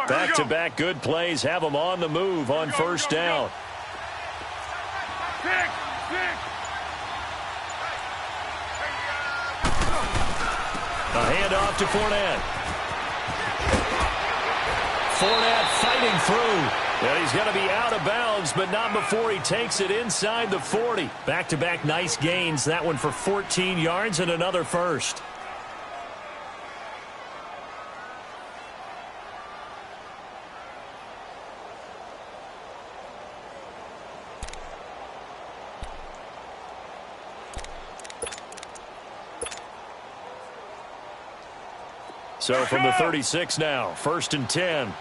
Back-to-back good plays have them on the move on first down. A handoff to Fournette. Fournette fighting through. And he's going to be out of bounds, but not before he takes it inside the 40. Back-to-back nice gains. That one for 14 yards and another first. So from the 36 now, 1st and 10.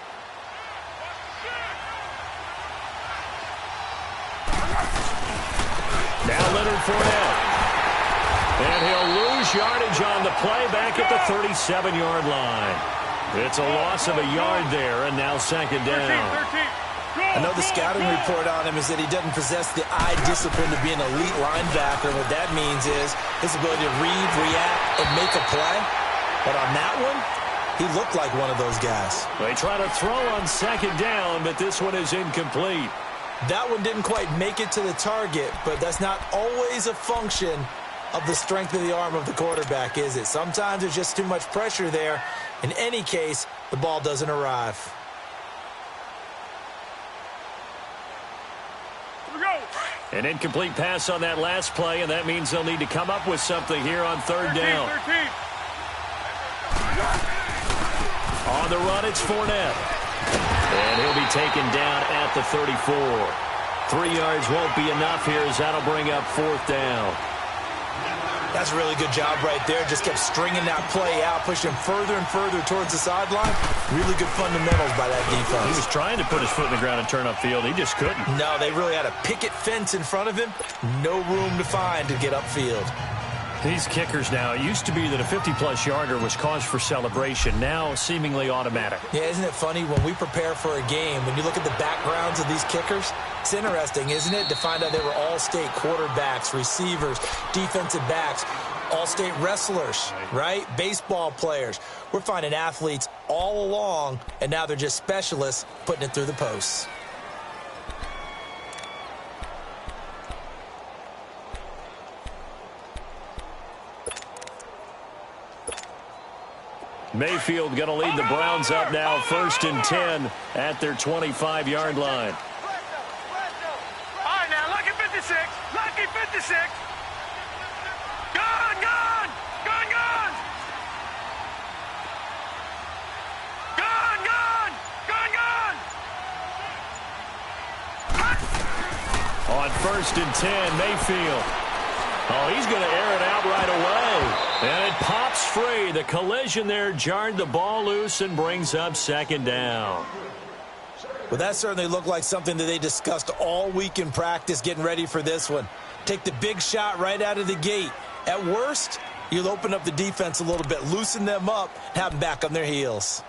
Now Leonard Fournette. And he'll lose yardage on the play back at the 37-yard line. It's a loss of a yard there, and now 2nd down. I know the scouting report on him is that he doesn't possess the eye discipline to be an elite linebacker. What that means is his ability to read, react, and make a play. But on that one, he looked like one of those guys. They try to throw on 2nd down, but this one is incomplete. That one didn't quite make it to the target, but that's not always a function of the strength of the arm of the quarterback, is it? Sometimes there's just too much pressure there. In any case, the ball doesn't arrive. An incomplete pass on that last play, and that means they'll need to come up with something here on 3rd down. On the run, it's Fournette. And he'll be taken down at the 34. 3 yards won't be enough here as that'll bring up 4th down. That's a really good job right there. Just kept stringing that play out, pushing further and further towards the sideline. Really good fundamentals by that defense. He was trying to put his foot in the ground and turn upfield. He just couldn't. No, they really had a picket fence in front of him. No room to find to get upfield. These kickers now, it used to be that a 50-plus yarder was cause for celebration. Now, seemingly automatic. Yeah, isn't it funny? When we prepare for a game, when you look at the backgrounds of these kickers, it's interesting, isn't it, to find out they were all-state quarterbacks, receivers, defensive backs, all-state wrestlers, right? Baseball players. We're finding athletes all along, and now they're just specialists putting it through the posts. Mayfield going to lead the Browns up now, 1st and 10 at their 25-yard line. All right, now, lucky 56. Lucky 56. Gone, gone. Gone, gone. Gone, gone. Gone, gone. On 1st and 10, Mayfield. Oh, he's going to air it out right away. And it pops free. The collision there jarred the ball loose and brings up 2nd down. Well, that certainly looked like something that they discussed all week in practice getting ready for this one. Take the big shot right out of the gate. At worst, you'll open up the defense a little bit, loosen them up, have them back on their heels.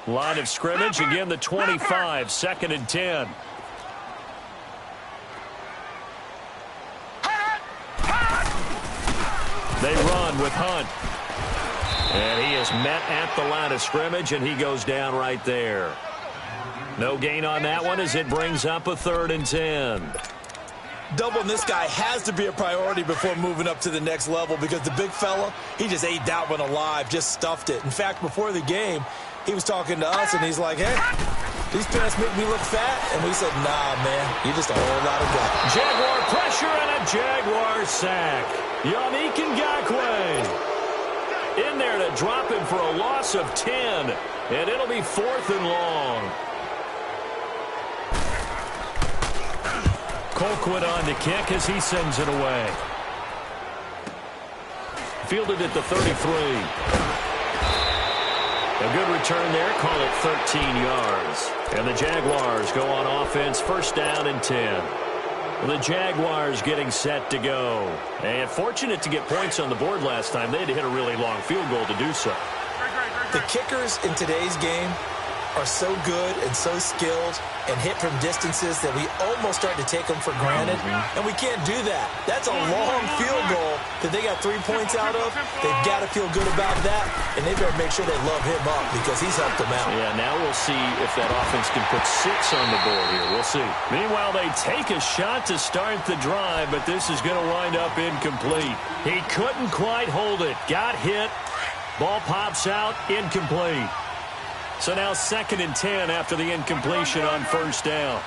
Line of scrimmage, again the 25, 2nd and 10. They run with Hunt. And he is met at the line of scrimmage, and he goes down right there. No gain on that one as it brings up a 3rd and 10. Doubling this guy has to be a priority before moving up to the next level because the big fella, he just ate that one alive, just stuffed it. In fact, before the game, he was talking to us, and he's like, hey, these pants make me look fat. And we said, nah, man, you're just a whole lot of gut. Jaguar pressure and a Jaguar sack. Yannick Ngakoue in there to drop him for a loss of 10. And it'll be 4th and long. Colquitt on the kick as he sends it away. Fielded at the 33. A good return there. Call it 13 yards. And the Jaguars go on offense, 1st down and 10. The Jaguars getting set to go. And fortunate to get points on the board last time. They had to hit a really long field goal to do so. The kickers in today's game are so good and so skilled and hit from distances that we almost start to take them for granted, and we can't do that. That's a long field goal that they got 3 points out of. They've got to feel good about that, and they better make sure they love him up because he's helped them out. Yeah, now we'll see if that offense can put 6 on the board here. We'll see. Meanwhile, they take a shot to start the drive, but this is going to wind up incomplete. He couldn't quite hold it. Got hit. Ball pops out. Incomplete. So now 2nd and 10 after the incompletion on first down.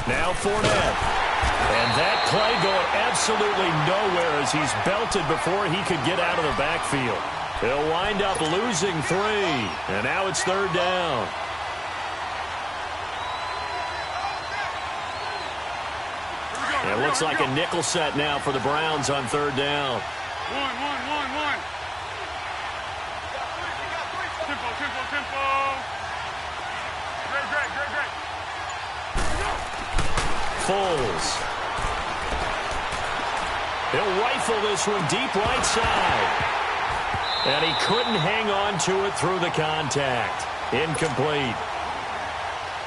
Now Fournette. And that play going absolutely nowhere as he's belted before he could get out of the backfield. He'll wind up losing 3. And now it's 3rd down. It looks like a nickel set now for the Browns on 3rd down. One. Tempo. Great. Foles. He'll rifle this one deep right side. And he couldn't hang on to it through the contact. Incomplete.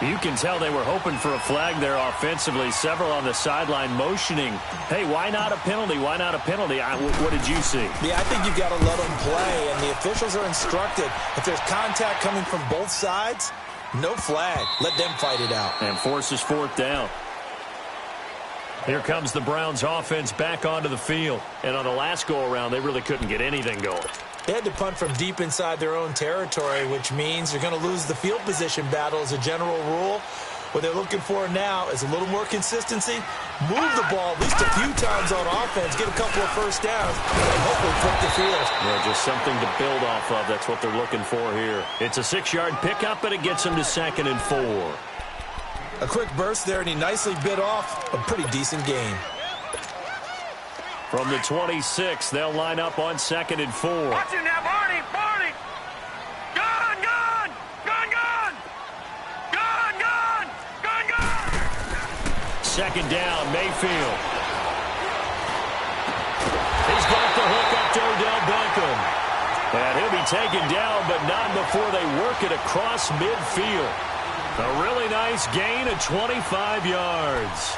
You can tell they were hoping for a flag there offensively. Several on the sideline motioning. Hey, why not a penalty? Why not a penalty? What did you see? Yeah, I think you've got to let them play, and the officials are instructed. If there's contact coming from both sides, no flag. Let them fight it out. And forces 4th down. Here comes the Browns offense back onto the field. And on the last go-around, they really couldn't get anything going. They had to punt from deep inside their own territory, which means they're going to lose the field position battle as a general rule. What they're looking for now is a little more consistency, move the ball at least a few times on offense, get a couple of first downs, and hopefully flip the field. Yeah, just something to build off of. That's what they're looking for here. It's a 6-yard pickup, and it gets them to 2nd and 4. A quick burst there, and he nicely bit off a pretty decent game. From the 26, they'll line up on 2nd and 4. Watch it now, Barney. Gun. 2nd down, Mayfield. He's got the hook up to Odell Beckham. And he'll be taken down, but not before they work it across midfield. A really nice gain of 25 yards.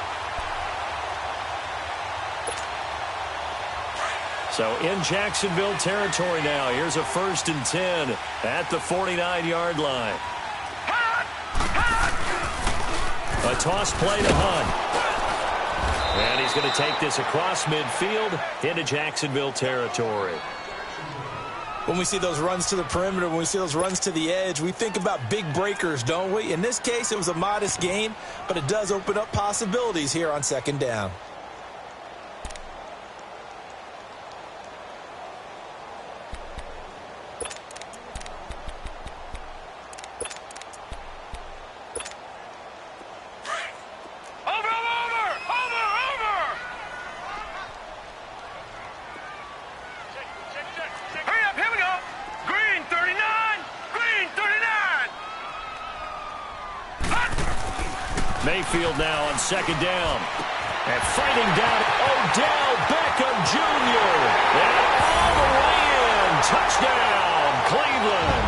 So in Jacksonville territory now. Here's a 1st and 10 at the 49-yard line. A toss play to Hunt. And he's going to take this across midfield into Jacksonville territory. When we see those runs to the perimeter, when we see those runs to the edge, we think about big breakers, don't we? In this case, it was a modest gain, but it does open up possibilities here on 2nd down. Mayfield now on 2nd down. And fighting down Odell Beckham Jr. And all the way in. Touchdown, Cleveland.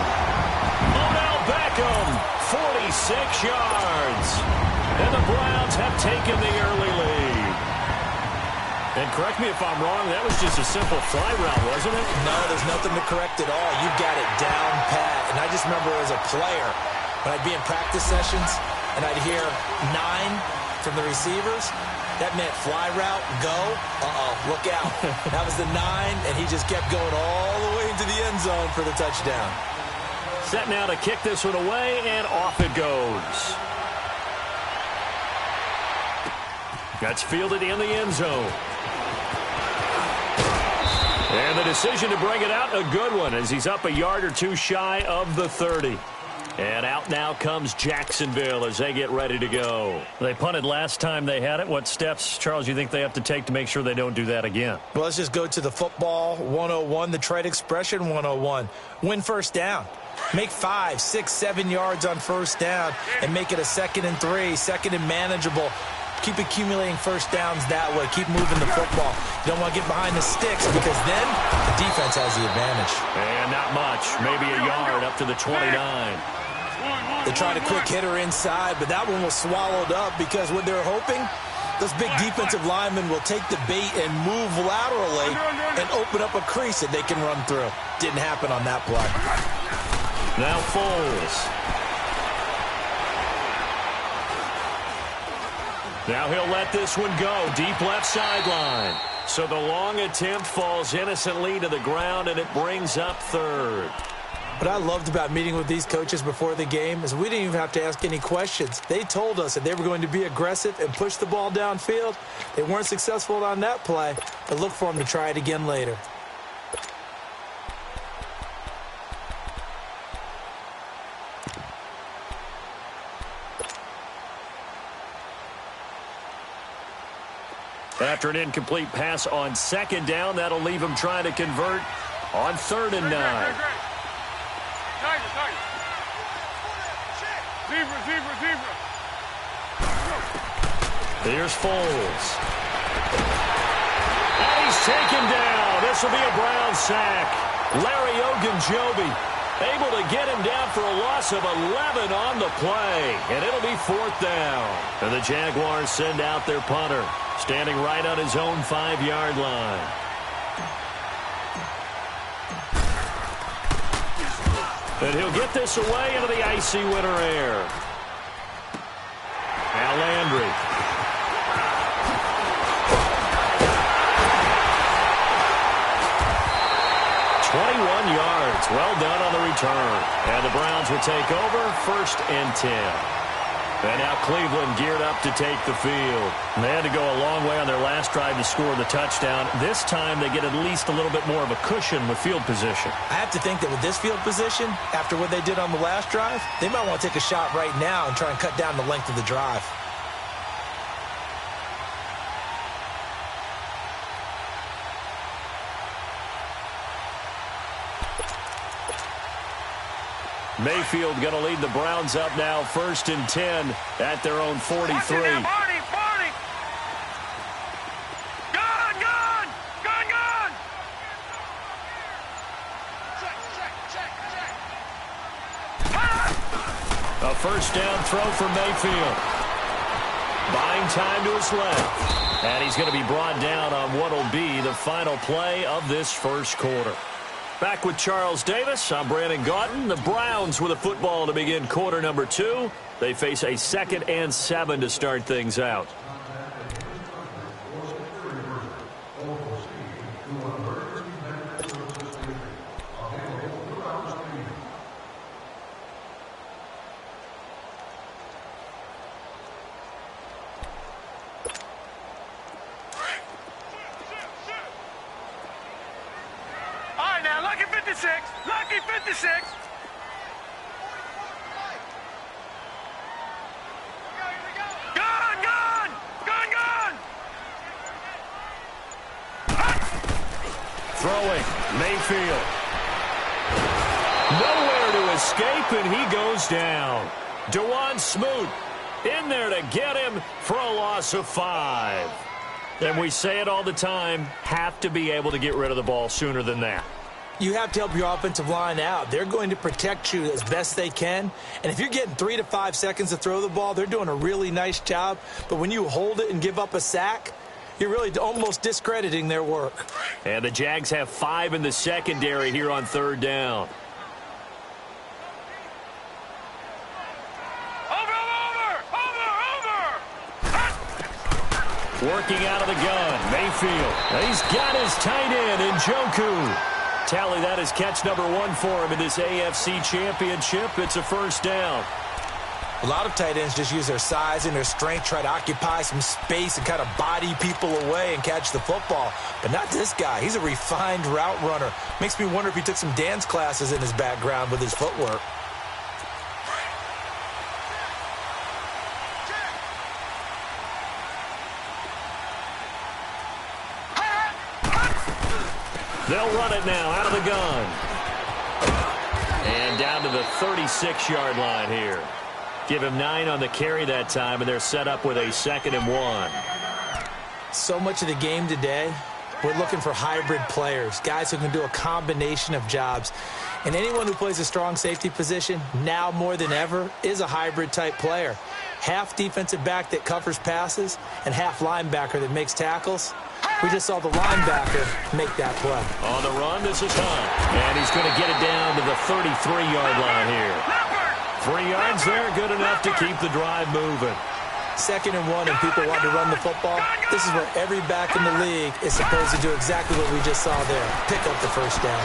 Odell Beckham, 46 yards. And the Browns have taken the early lead. And correct me if I'm wrong, that was just a simple fly route, wasn't it? No, there's nothing to correct at all. You've got it down pat. And I just remember as a player, when I'd be in practice sessions, and I'd hear 9 from the receivers, that meant fly route, go, look out. That was the 9, and he just kept going all the way into the end zone for the touchdown. Set now to kick this one away, and off it goes. That's fielded in the end zone. And the decision to bring it out, a good one, as he's up a yard or two shy of the 30. And out now comes Jacksonville as they get ready to go. They punted last time they had it. What steps, Charles, you think they have to take to make sure they don't do that again? Well, let's just go to the football 101, the trade expression 101. Win first down. Make 5, 6, 7 yards on first down and make it a 2nd and 3, 2nd and manageable. Keep accumulating first downs that way. Keep moving the football. You don't want to get behind the sticks because then the defense has the advantage. And not much. Maybe a yard up to the 29. They tried a quick hitter inside, but that one was swallowed up because what they're hoping, those big defensive linemen will take the bait and move laterally and open up a crease that they can run through. Didn't happen on that play. Now Foles. Now he'll let this one go. Deep left sideline. So the long attempt falls innocently to the ground, and it brings up third. What I loved about meeting with these coaches before the game is we didn't even have to ask any questions. They told us that they were going to be aggressive and push the ball downfield. They weren't successful on that play, but look for them to try it again later. After an incomplete pass on second down, that'll leave him trying to convert on 3rd and 9. Zebra. Here's Foles. And he's taken down. This will be a Brown sack. Larry Ogunjobi able to get him down for a loss of 11 on the play. And it'll be 4th down. And the Jaguars send out their punter, standing right on his own 5-yard line. And he'll get this away into the icy winter air. Now Landry. Yards. Well done on the return. And the Browns will take over 1st and 10. And now Cleveland geared up to take the field. And they had to go a long way on their last drive to score the touchdown. This time they get at least a little bit more of a cushion with field position. I have to think that with this field position, after what they did on the last drive, they might want to take a shot right now and try and cut down the length of the drive. Mayfield going to lead the Browns up now 1st and 10 at their own 43. Gun! A first down throw for Mayfield. Buying time to his left. And he's going to be brought down on what will be the final play of this first quarter. Back with Charles Davis, I'm Brandon Gaudin. The Browns with a football to begin quarter number 2. They face a 2nd and 7 to start things out. Lucky 56. Gun! Throwing, Mayfield. Nowhere to escape, and he goes down. Dewan Smoot in there to get him for a loss of 5. And we say it all the time, have to be able to get rid of the ball sooner than that. You have to help your offensive line out. They're going to protect you as best they can. And if you're getting 3 to 5 seconds to throw the ball, they're doing a really nice job. But when you hold it and give up a sack, you're really almost discrediting their work. And the Jags have 5 in the secondary here on 3rd down. Working out of the gun, Mayfield. He's got his tight end, Njoku. Tally that is catch number 1 for him in this AFC Championship. It's a first down. A lot of tight ends just use their size and their strength, try to occupy some space and kind of body people away and catch the football. But not this guy. He's a refined route runner. Makes me wonder if he took some dance classes in his background with his footwork. They'll run it now out of the gun. And down to the 36-yard line here. Give him 9 on the carry that time, and they're set up with a 2nd and 1. So much of the game today, we're looking for hybrid players, guys who can do a combination of jobs. And anyone who plays a strong safety position, now more than ever, is a hybrid-type player. Half defensive back that covers passes and half linebacker that makes tackles. We just saw the linebacker make that play. On the run, this is Hunt. And he's going to get it down to the 33-yard line here. 3 yards there, good enough to keep the drive moving. 2nd and 1 and people want to run the football. This is where every back in the league is supposed to do exactly what we just saw there. Pick up the first down.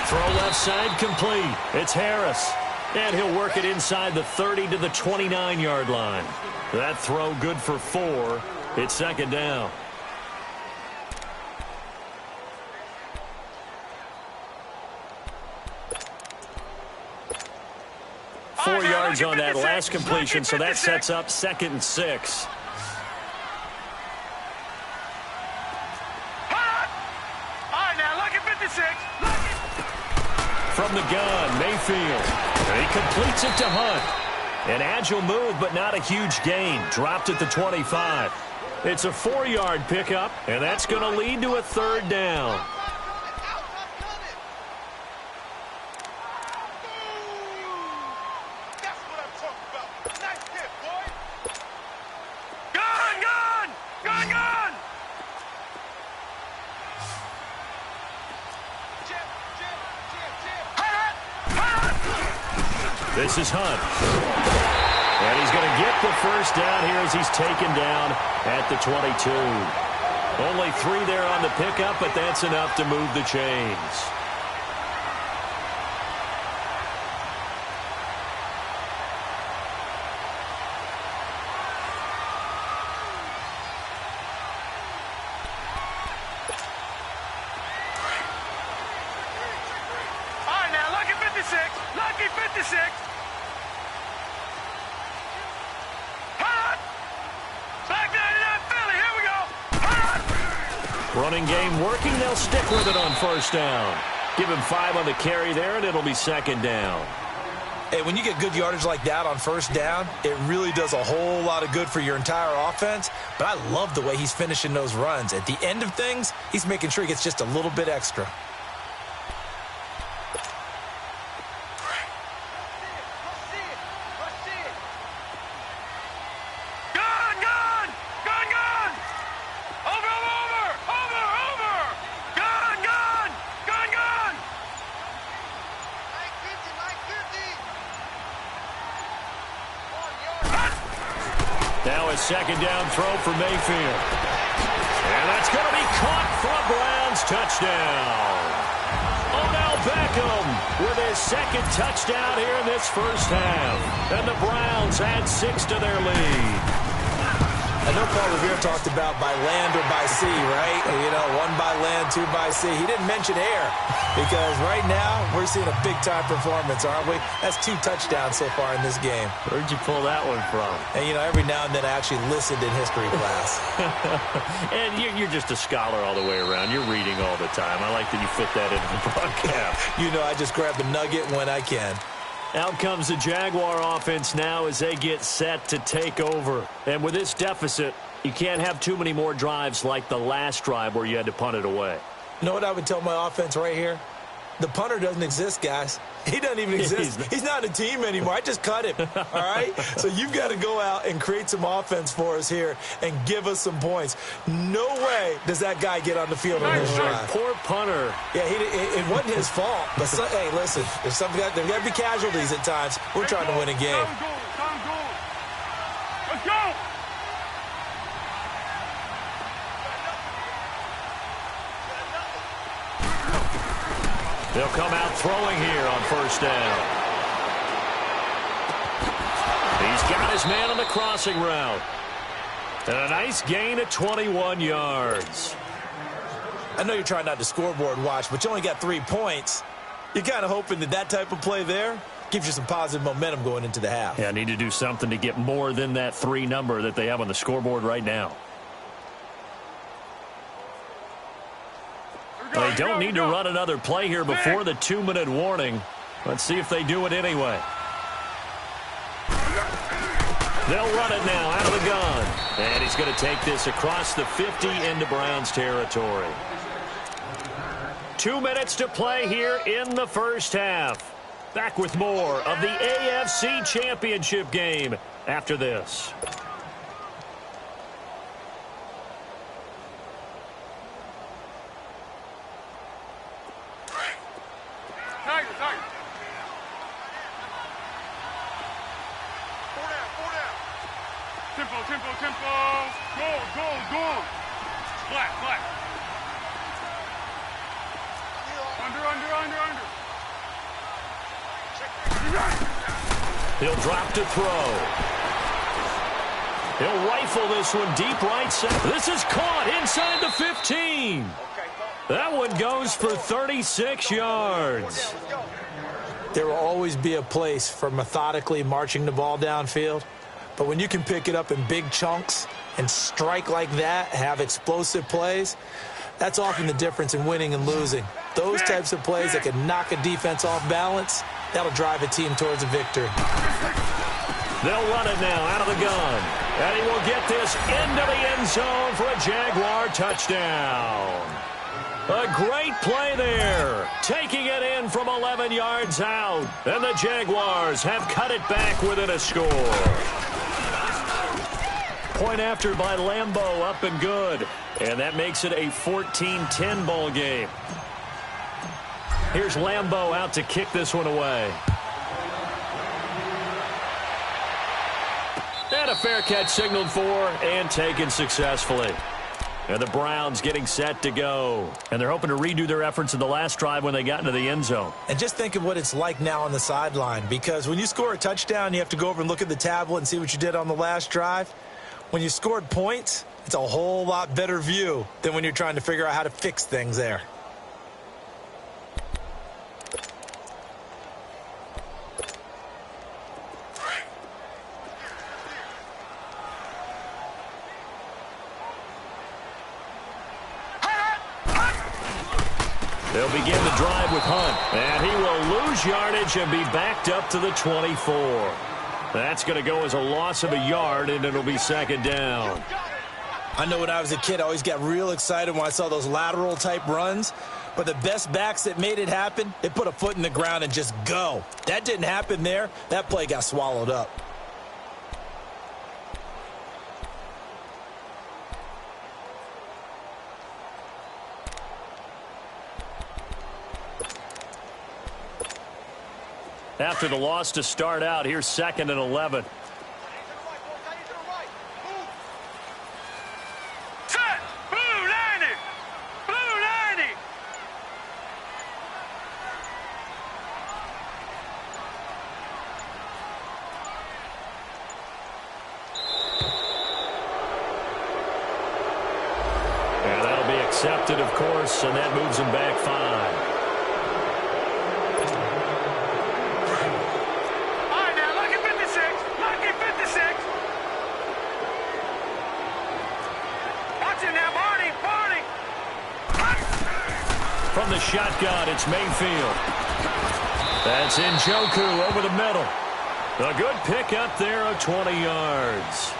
Throw left side complete. It's Harris. And he'll work it inside the 30 to the 29-yard line. That throw good for 4. It's 2nd down. Four yards on that last completion, so that sets up 2nd and 6. From the gun, Mayfield. And he completes it to Hunt. An agile move, but not a huge gain. Dropped at the 25. It's a 4-yard pickup, and that's going to lead to a 3rd down. This is Hunt. And he's going to get the first down here as he's taken down at the 22. Only 3 there on the pickup, but that's enough to move the chains. All right, now, lucky 56. Lucky 56. Running game working. They'll stick with it on 1st down. Give him 5 on the carry there, and it'll be 2nd down. Hey, when you get good yardage like that on 1st down, it really does a whole lot of good for your entire offense. But I love the way he's finishing those runs. At the end of things, he's making sure he gets just a little bit extra. Now a 2nd down throw for Mayfield. And that's going to be caught for a Browns touchdown. Odell Beckham with his 2nd touchdown here in this 1st half. And the Browns add 6 to their lead. I know Paul Revere talked about by land or by sea, right? You know, 1 by land, 2 by sea. He didn't mention air because right now we're seeing a big-time performance, aren't we? That's 2 touchdowns so far in this game. Where'd you pull that one from? And, you know, every now and then I actually listened in history class. And you're just a scholar all the way around. You're reading all the time. I like that you fit that into the broadcast. You know, I just grab a nugget when I can. Out comes the Jaguar offense now as they get set to take over. And with this deficit, you can't have too many more drives like the last drive where you had to punt it away. You know what I would tell my offense right here? The punter doesn't exist, guys. He doesn't even exist. He's not a team anymore. I just cut him, all right? So you've got to go out and create some offense for us here and give us some points. No way does that guy get on the field on this drive. Poor punter. Yeah, it wasn't his fault. But, hey, listen, there's got to be casualties at times. We're trying to win a game. Let's go! They'll come out throwing here on 1st down. He's got his man on the crossing route. And a nice gain of 21 yards. I know you're trying not to scoreboard watch, but you only got 3 points. You're kind of hoping that type of play there gives you some positive momentum going into the half. Yeah, need to do something to get more than that 3 number that they have on the scoreboard right now. They don't need to run another play here before the 2-minute warning. Let's see if they do it anyway. They'll run it now out of the gun. And he's going to take this across the 50 into Browns territory. 2 minutes to play here in the first half. Back with more of the AFC Championship game after this. Tempo. Go. Flat. Under. He'll drop to throw. He'll rifle this one deep right side. This is caught inside the 15. That one goes for 36 yards. There will always be a place for methodically marching the ball downfield. But when you can pick it up in big chunks and strike like that, have explosive plays, that's often the difference in winning and losing. Those types of plays that can knock a defense off balance, that'll drive a team towards a victory. They'll run it now out of the gun. And he will get this into the end zone for a Jaguar touchdown. A great play there. Taking it in from 11 yards out. And the Jaguars have cut it back within a score. Point after by Lambeau, up and good. And that makes it a 14-10 ball game. Here's Lambeau out to kick this one away. And a fair catch signaled for and taken successfully. And the Browns getting set to go. And they're hoping to redo their efforts in the last drive when they got into the end zone. And just think of what it's like now on the sideline. Because when you score a touchdown, you have to go over and look at the tablet and see what you did on the last drive. When you scored points, it's a whole lot better view than when you're trying to figure out how to fix things there. They'll begin the drive with Hunt, and he will lose yardage and be backed up to the 24. That's going to go as a loss of a yard, and it'll be second down. I know when I was a kid, I always got real excited when I saw those lateral-type runs. But the best backs that made it happen, they put a foot in the ground and just go. That didn't happen there. That play got swallowed up. After the loss to start out, here's 2nd and 11. Set! Blue 90! Blue 90! And that'll be accepted, of course, and that moves him back 5. From the shotgun, it's Mayfield. That's Njoku over the middle. A good pick up there of 20 yards.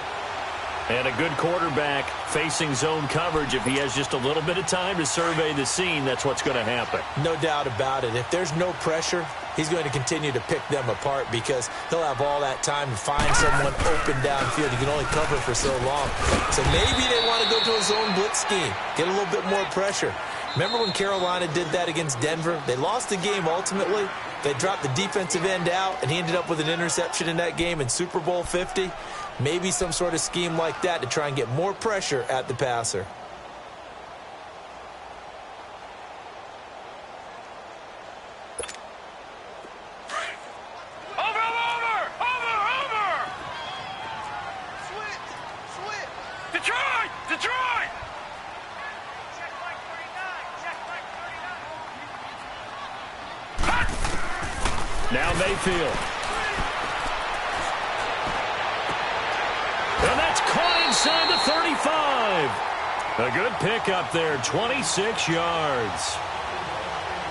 And a good quarterback facing zone coverage. If he has just a little bit of time to survey the scene, that's what's going to happen. No doubt about it. If there's no pressure, he's going to continue to pick them apart because he'll have all that time to find someone open downfield. He can only cover for so long. So maybe they want to go to a zone blitz scheme, get a little bit more pressure. Remember when Carolina did that against Denver? They lost the game ultimately. They dropped the defensive end out, and he ended up with an interception in that game in Super Bowl 50. Maybe some sort of scheme like that to try and get more pressure at the passer. Now Mayfield. And that's caught inside the 35. A good pick up there, 26 yards.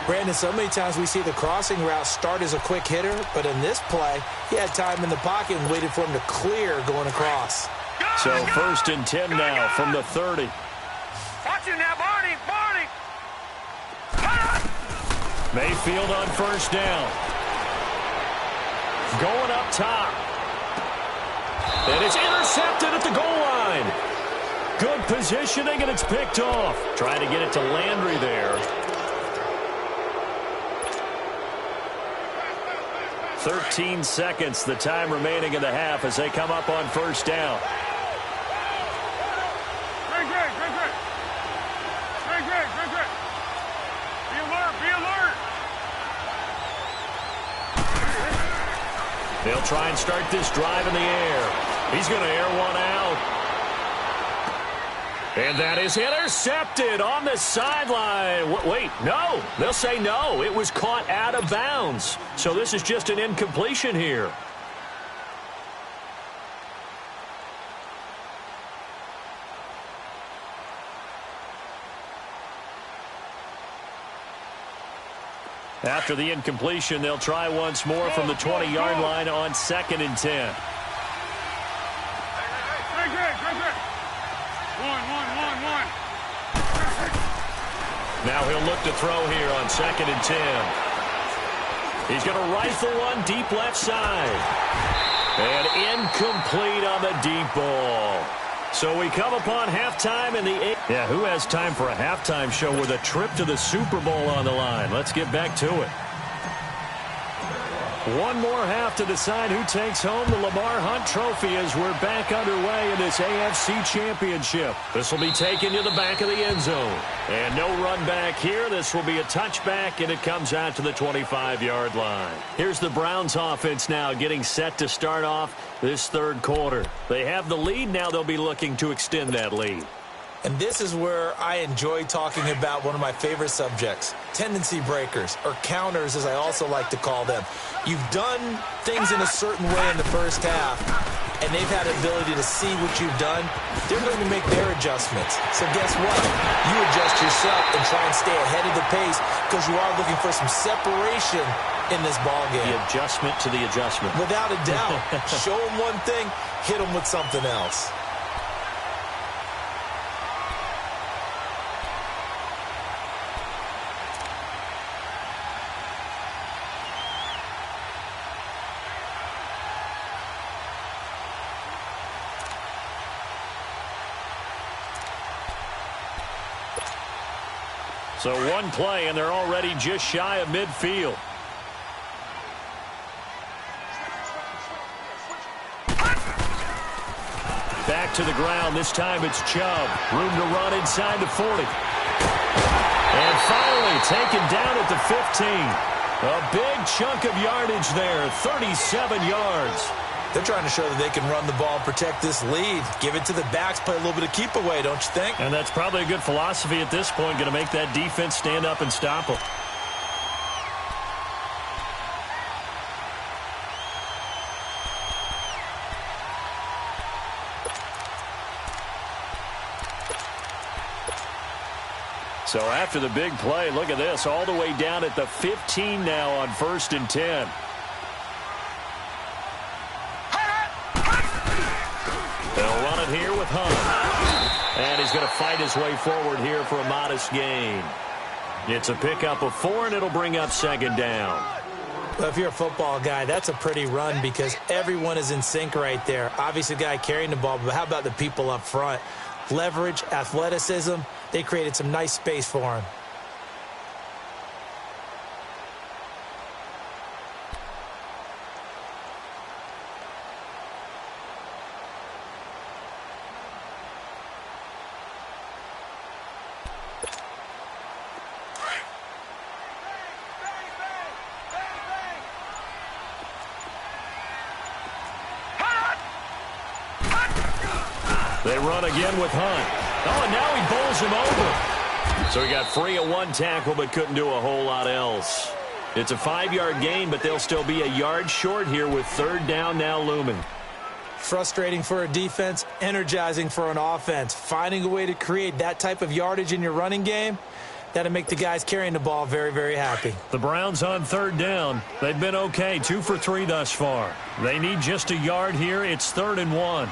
Brandon, so many times we see the crossing route start as a quick hitter, but in this play, he had time in the pocket and waited for him to clear going across. So 1st and 10 now from the 30. Watch it now, Barney. Barney. Mayfield on 1st down. Going up top. And it's intercepted at the goal line. Good positioning, and it's picked off. Trying to get it to Landry there. 13 seconds, the time remaining in the half as they come up on 1st down. Great. Be alert. They'll try and start this drive in the air. He's going to air one out. And that is intercepted on the sideline. Wait, no. They'll say no. It was caught out of bounds. So this is just an incompletion here. After the incompletion, they'll try once more from the 20-yard line on 2nd and 10. One. Now he'll look to throw here on 2nd and 10. He's going to rifle one deep left side. And incomplete on the deep ball. So we come upon halftime in the 8th. Yeah, who has time for a halftime show with a trip to the Super Bowl on the line? Let's get back to it. One more half to decide who takes home the Lamar Hunt Trophy as we're back underway in this AFC Championship. This will be taken to the back of the end zone. And no run back here. This will be a touchback, and it comes out to the 25-yard line. Here's the Browns offense now getting set to start off this 3rd quarter. They have the lead. Now they'll be looking to extend that lead. And this is where I enjoy talking about one of my favorite subjects, tendency breakers, or counters as I also like to call them. You've done things in a certain way in the first half, and they've had the ability to see what you've done. They're going to make their adjustments. So guess what? You adjust yourself and try and stay ahead of the pace because you are looking for some separation in this ballgame. The adjustment to the adjustment. Without a doubt. Show them one thing, hit them with something else. So one play, and they're already just shy of midfield. Back to the ground. This time it's Chubb. Room to run inside the 40. And finally taken down at the 15. A big chunk of yardage there, 37 yards. They're trying to show that they can run the ball and protect this lead. Give it to the backs, play a little bit of keep away, don't you think? And that's probably a good philosophy at this point, going to make that defense stand up and stop them. So after the big play, look at this, all the way down at the 15 now on 1st and 10. They'll run it here with Hunt. And he's going to fight his way forward here for a modest gain. It's a pickup of 4, and it'll bring up 2nd down. Well, if you're a football guy, that's a pretty run because everyone is in sync right there. Obviously, the guy carrying the ball, but how about the people up front? Leverage, athleticism, they created some nice space for him. They run again with Hunt. Oh, and now he bowls him over. So he got free of one tackle but couldn't do a whole lot else. It's a 5-yard gain, but they'll still be a yard short here with 3rd down now looming. Frustrating for a defense, energizing for an offense. Finding a way to create that type of yardage in your running game, That'll make the guys carrying the ball very, very happy. The Browns on third down. They've been okay, 2 for 3 thus far. They need just a yard here. It's 3rd and 1.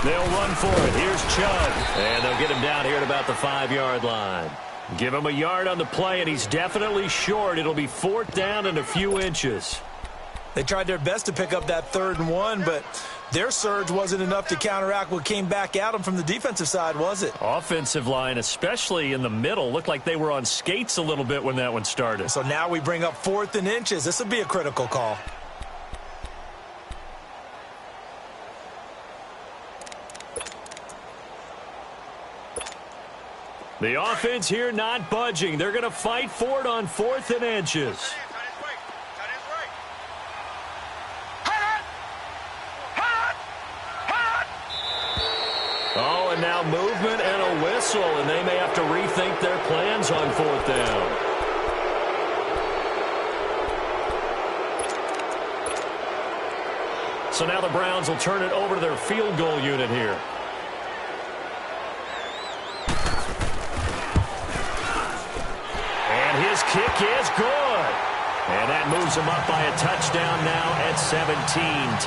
They'll run for it. Here's Chubb. And they'll get him down here at about the 5-yard line. Give him a yard on the play, and he's definitely short. It'll be 4th down and a few inches. They tried their best to pick up that 3rd and 1, but their surge wasn't enough to counteract what came back at them from the defensive side, was it? Offensive line, especially in the middle, looked like they were on skates a little bit when that one started. So now we bring up 4th and inches. This will be a critical call. The offense here not budging. They're going to fight for it on 4th and inches. Oh, and now movement and a whistle, and they may have to rethink their plans on 4th down. So now the Browns will turn it over to their field goal unit here. His kick is good. And that moves him up by a touchdown now at 17-10.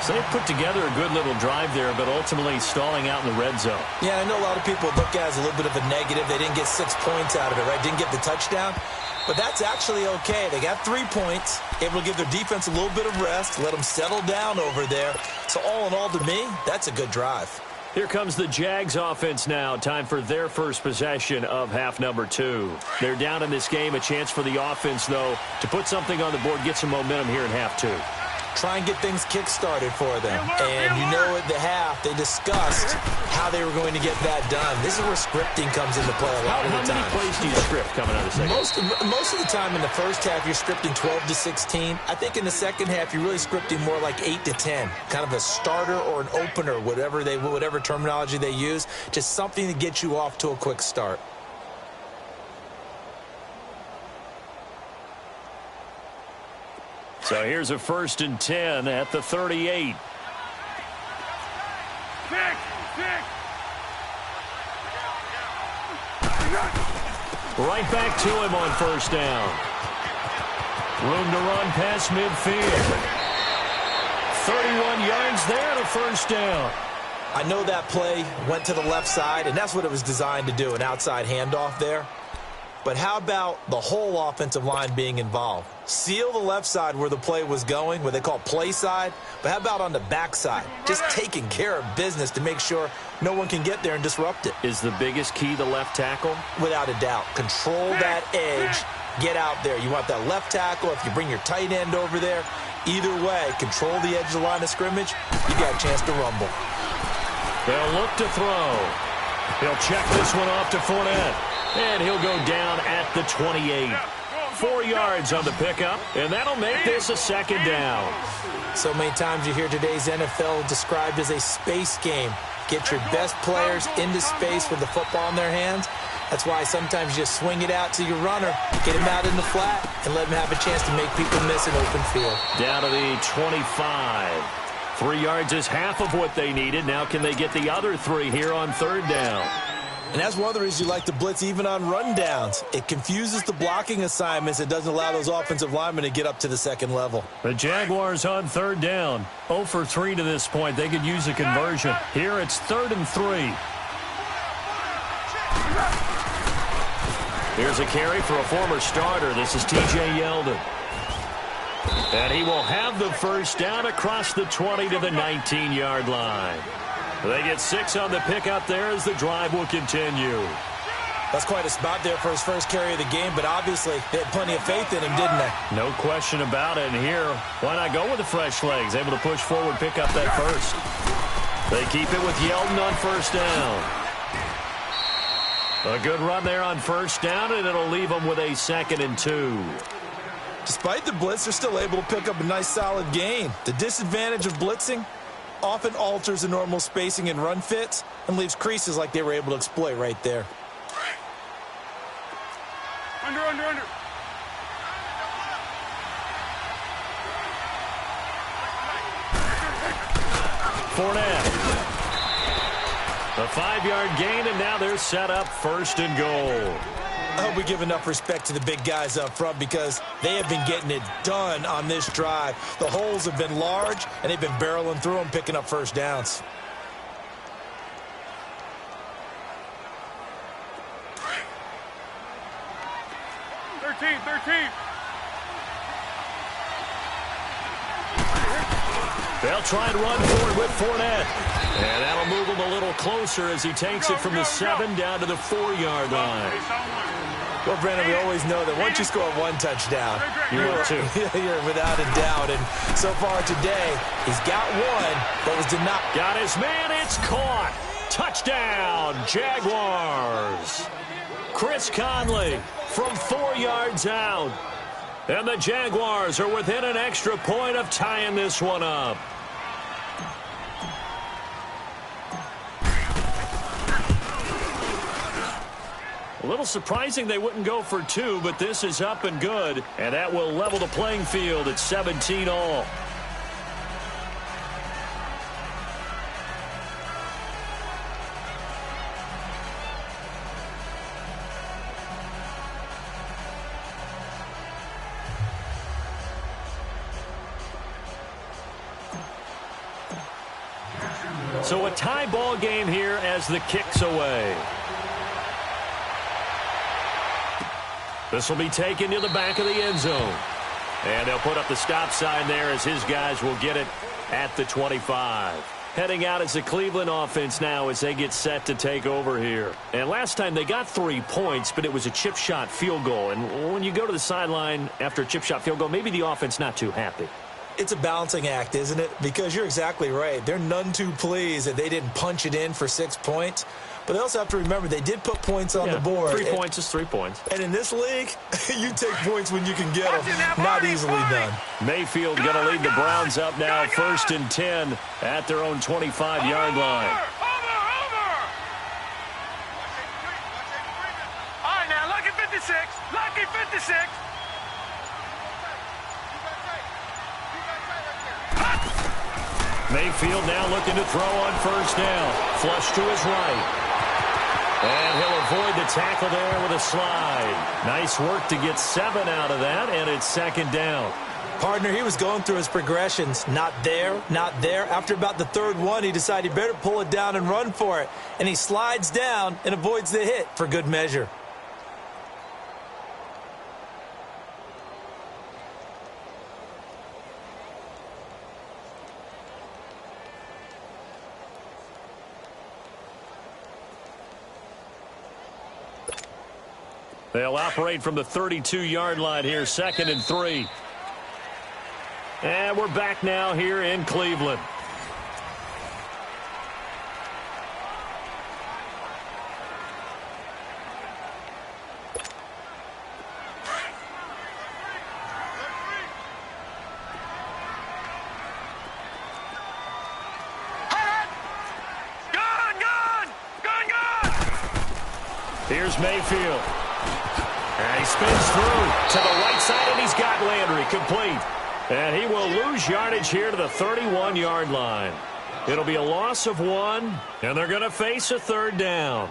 So they put together a good little drive there, but ultimately stalling out in the red zone. Yeah, I know a lot of people look at it as a little bit of a negative. They didn't get 6 points out of it, right? Didn't get the touchdown. But that's actually okay. They got 3 points, able to give their defense a little bit of rest, let them settle down over there. So all in all, to me, that's a good drive. Here comes the Jags offense now. Time for their first possession of half number 2. They're down in this game. A chance for the offense, though, to put something on the board, get some momentum here in half 2. Try and get things kick-started for them. And you know at the half, they discussed how they were going to get that done. This is where scripting comes into play a lot of the time. How many plays do you script coming out of the second? Most of the time in the first half, you're scripting 12 to 16. I think in the second half, you're really scripting more like 8 to 10. Kind of a starter or an opener, whatever terminology they use. Just something to get you off to a quick start. So here's a 1st and 10 at the 38. 6. Right back to him on 1st down. Room to run past midfield. 31 yards there to 1st down. I know that play went to the left side, and that's what it was designed to do, an outside handoff there. But how about the whole offensive line being involved? Seal the left side where the play was going, what they call play side. But how about on the back side? Just taking care of business to make sure no one can get there and disrupt it. Is the biggest key the left tackle? Without a doubt. Control that edge. Get out there. You want that left tackle. If you bring your tight end over there, either way, control the edge of the line of scrimmage. You got a chance to rumble. They'll look to throw. He'll check this one off to Fournette. And he'll go down at the 28. 4 yards on the pickup, and that'll make this a 2nd down. So many times you hear today's NFL described as a space game. Get your best players into space with the football in their hands. That's why sometimes you just swing it out to your runner, get him out in the flat, and let him have a chance to make people miss an open field. Down to the 25. 3 yards is half of what they needed. Now can they get the other 3 here on 3rd down? And that's one of the reasons you like to blitz even on rundowns. It confuses the blocking assignments. It doesn't allow those offensive linemen to get up to the 2nd level. The Jaguars on 3rd down. 0 for 3 to this point. They could use a conversion. Here it's 3rd and 3. Here's a carry for a former starter. This is T.J. Yeldon. And he will have the 1st down across the 20 to the 19-yard line. They get 6 on the pickup there as the drive will continue. That's quite a spot there for his first carry of the game, but obviously they had plenty of faith in him, didn't they? No question about it. And here, why not go with the fresh legs? Able to push forward, pick up that 1st. They keep it with Yeldon on 1st down. A good run there on 1st down, and it'll leave them with a 2nd and 2. Despite the blitz, they're still able to pick up a nice solid gain. The disadvantage of blitzing often alters the normal spacing and run fits and leaves creases like they were able to exploit right there. Under. Fournette. A 5-yard gain, and now they're set up 1st and goal. I hope we give enough respect to the big guys up front because they have been getting it done on this drive. The holes have been large, and they've been barreling through them, picking up first downs. They'll try and run forward with Fournette. And that'll move him a little closer as he takes it from the 7 down to the 4-yard line. Well, Brandon, we always know that once you score one touchdown, you're without a doubt. And so far today, he's got one, but was denied. Got his man. It's caught. Touchdown, Jaguars. Chris Conley from 4 yards out. And the Jaguars are within an extra point of tying this one up. A little surprising they wouldn't go for 2, but this is up and good. And that will level the playing field at 17 all. So a tie ball game here as the kick's away. This will be taken to the back of the end zone. And they'll put up the stop sign there as his guys will get it at the 25. Heading out as the Cleveland offense now as they get set to take over here. And last time they got 3 points, but it was a chip shot field goal. And when you go to the sideline after a chip shot field goal, maybe the offense not too happy. It's a balancing act, isn't it? Because you're exactly right. They're none too pleased that they didn't punch it in for 6 points. But they also have to remember they did put points on the board. 3 points is 3 points. And in this league, you take points when you can get them. Not easily done. Mayfield going to lead the Browns up now, 1st and 10 at their own 25-yard line. All right, now, lucky 56. Lucky 56. Mayfield now looking to throw on 1st down. Flush to his right. And he'll avoid the tackle there with a slide. Nice work to get 7 out of that, and it's 2nd down. Partner, he was going through his progressions. Not there, not there. After about the 3rd one, he decided he better pull it down and run for it. And he slides down and avoids the hit for good measure. They'll operate from the 32-yard line here, 2nd and 3. And we're back now here in Cleveland. Here's Mayfield. And he spins through to the right side, and he's got Landry complete. And he will lose yardage here to the 31-yard line. It'll be a loss of 1, and they're going to face a 3rd down.